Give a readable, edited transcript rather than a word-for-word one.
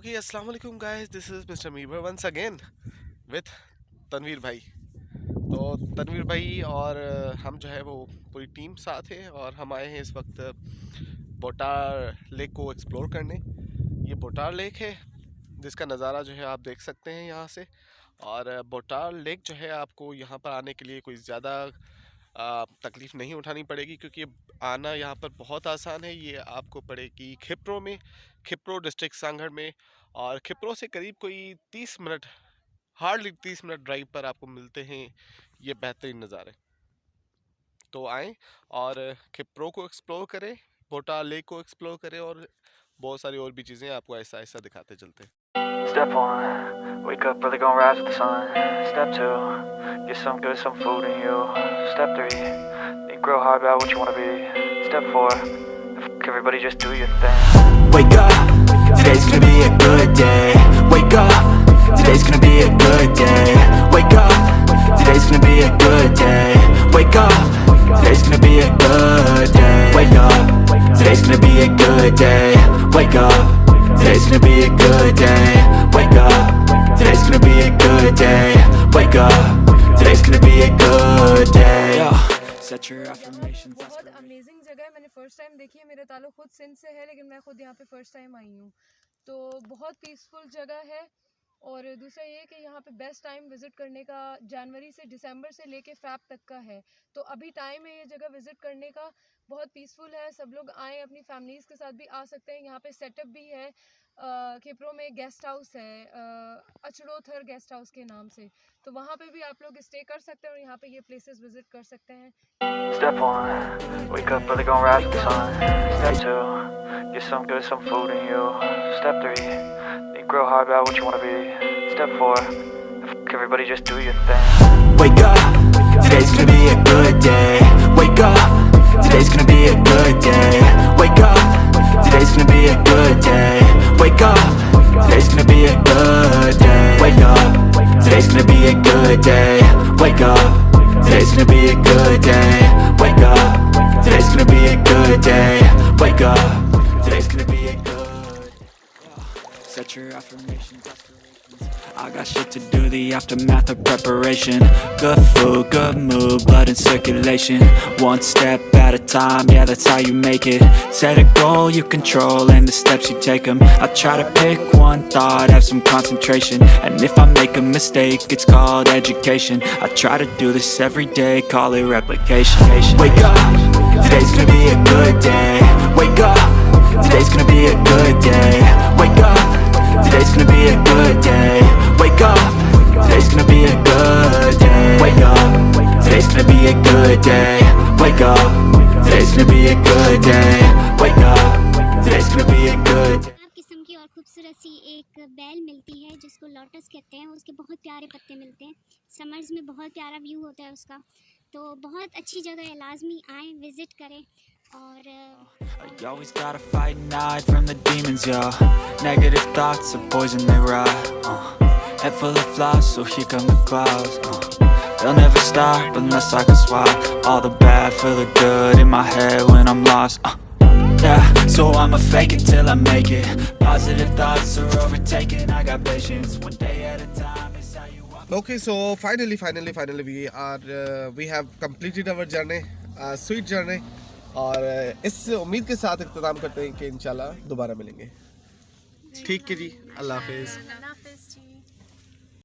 Okay, अस्सलाम वालेकुम guys, this is mister Mirbhar once again with Tanveer bhai. तो तनवीर भाई और हम जो है वो पूरी टीम साथ है और हम आए हैं इस वक्त बोटार लेक को एक्सप्लोर करने। ये बोटार लेक है जिसका नज़ारा जो है आप देख सकते हैं यहाँ से। और बोटार लेक जो है आपको यहाँ पर आने के लिए कोई ज़्यादा तकलीफ़ नहीं उठानी पड़ेगी, क्योंकि आना यहाँ पर बहुत आसान है। ये आपको पड़ेगी खिप्रो में, खिप्रो डिस्ट्रिक्ट सांगड़ में। और खिप्रो से करीब कोई 30 मिनट, हार्डली 30 मिनट ड्राइव पर आपको मिलते हैं ये बेहतरीन नज़ारे। तो आएँ और खिप्रो को एक्सप्लोर करें, बोटार लेक को एक्सप्लोर करें और बहुत सारी और भी चीज़ें आपको ऐसा ऐसा दिखाते चलते हैं। Step 1, wake up early, gonna rise with the sun. Step 2, get some good, some food in you. Step 3, think real hard about what you wanna be. Step 4, everybody just do your thing. Wake up, today's gonna be a good day. Wake up, today's gonna be a good day. Wake up, today's gonna be a good day. Wake up, today's gonna be a good day. Wake up, today's gonna be a good day. Wake up, today's gonna be a good day. Wake up, today's gonna be a good day. Wake up, today's gonna be a good day. Yo, set your affirmations. बहुत amazing जगह है। मैंने first time देखी है। मेरा ताल्लुक खुद सिंध से है, लेकिन मैं खुद यहाँ पे फर्स्ट टाइम आई हूँ। तो बहुत पीसफुल जगह है। और दूसरा ये कि यहाँ पे बेस्ट टाइम विज़िट करने का जनवरी से दिसंबर से लेके फ़ैब तक का है। तो अभी टाइम है ये जगह विज़िट करने का। बहुत पीसफुल है। सब लोग आएँ, अपनी फैमिलीज़ के साथ भी आ सकते हैं। यहाँ पे सेटअप भी है। खिप्रो में गेस्ट हाउस है, achro थर गेस्ट हाउस के नाम से। तो वहाँ पे भी आप लोग स्टे कर सकते हैं और यहाँ पे ये प्लेसेस विज़िट कर सकते हैं। Step 1, wake up early, gonna rise with the sun. Step 2, get some good, some food in you. Step 3, think real hard about what you wanna be. Step 4, everybody just do your thing. Wake up, today's gonna be a good day. Wake up, today's gonna be a good day. Wake up, today's gonna be a good day. Wake up, today's gonna be a good day. Wake up, today's gonna be a good day. Wake up, today's gonna be a good day. Wake up, today's gonna be a good day. Wake up, today's gonna be a good. Set your affirmations. I got shit to do, the aftermath of preparation. Good food, good mood, blood in circulation. One step at a time, yeah, that's how you make it. Set a goal you control and the steps you take them. I try to pick one thought, have some concentration. And if I make a mistake, it's called education. I try to do this every day, call it replication. Wake up, today's gonna be a good day. Wake up, today's gonna be a good day. Wake up, today's gonna be a good day. Wake up, today's gonna be a good day. Wake up, today's gonna be a good day. Wake up, today's gonna be a good day. Wake up, today's gonna be a good day. किस्म की और खूबसूरत सी एक bell मिलती है जिसको lotus कहते हैं। उसके बहुत प्यारे पत्ते मिलते हैं। समर्स में बहुत प्यारा व्यू होता है उसका। तो बहुत अच्छी जगह है, लाजमी आएँ, विज़िट करें। और I always gotta fight and hide from the demons, yo. Negative thoughts are poison, they rot. Head full of flies, so here come the clouds. They'll never stop unless I can swap all the bad for the good in my head when I'm lost. Yeah, so I'ma fake it till I make it. Positive thoughts are overtaken. I got patience, one day at a time is how you walk. Okay, so finally we have completed our journey, sweet journey. और इस उम्मीद के साथ इख्तिताम करते हैं कि इंशाल्लाह दोबारा मिलेंगे। ठीक है जी, अल्लाह हाफिज़।